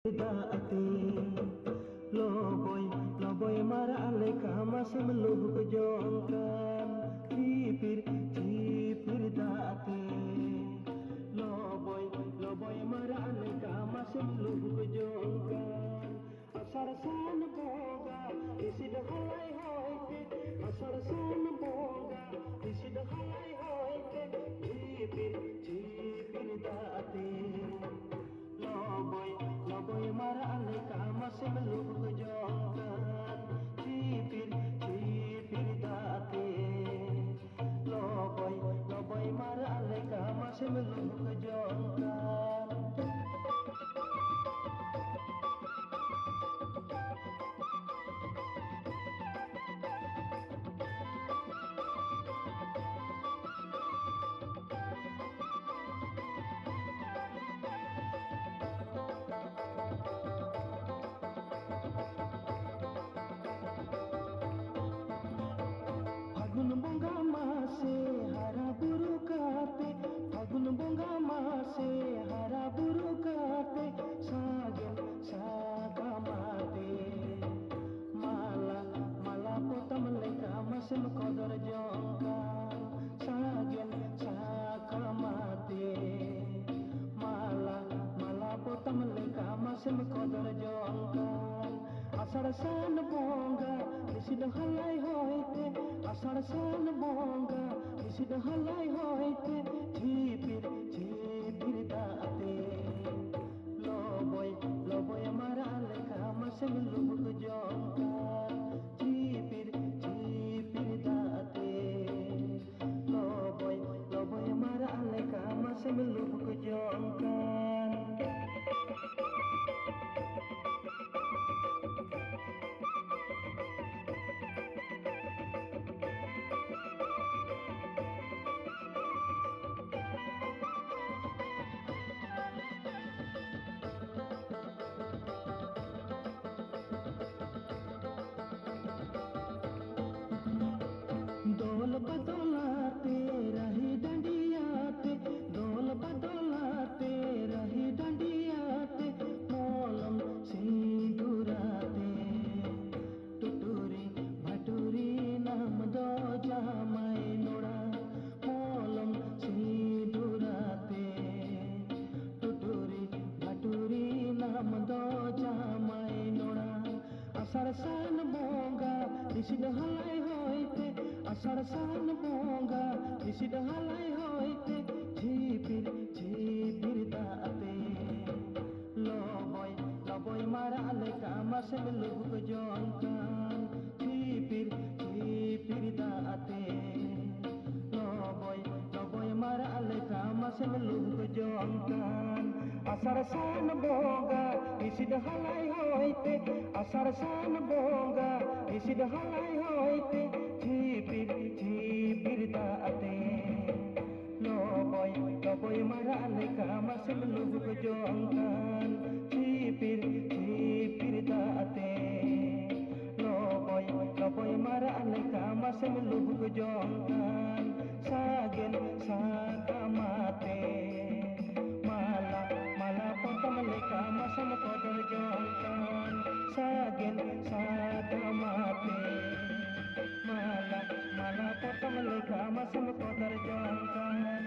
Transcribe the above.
Daate loboy mara aleka masih melubuk jongkan cipir daate loboy mara aleka masih melubuk jongkan asar san boga isi halai hoite asar san boga isi halai hoite cipir daate loboy mara aleka masih melubuk jongkan cipir daate loboy mara aleka masih melubuk jongkan Fagun bonga mase hara buru kate Fagun bonga mase hara buru kate sagen sagamate mala potam leka masem kodor jongkan sagen sagamate mala potam leka masem kodor jongkan asar san bonga isid halai hoite asar san bonga isid halai hoite cipir daate loboy mara aleka masih melubuk jongkan cipir daate loboy mara aleka masih melubuk jongkan दोल बदौलाते रही डंडियाते दोल बदौलाते रही डंडियाते मोलम सिंदूराते टुटुरी भटूरी नाम दो जामाई नोड़ा मोलम सिंदूराते टुटुरी भटूरी नाम दो जामाई नोड़ा asar san bonga isid halai hoite asar san bonga isid halai hoite cipir daate loboy mara aleka masih melubuk jongkan cipir daate loboy mara aleka masih melubuk jongkan asar san bonga isid halai hoite asar san bonga isid halai hoite cipir daate loboy mara aleka masih melubuk jongkan cipir daate loboy mara aleka masih melubuk jongkan sagen sagamate mala potam leka masam kodor jongkan sagen sagamate mala potam leka masam kodor jongkan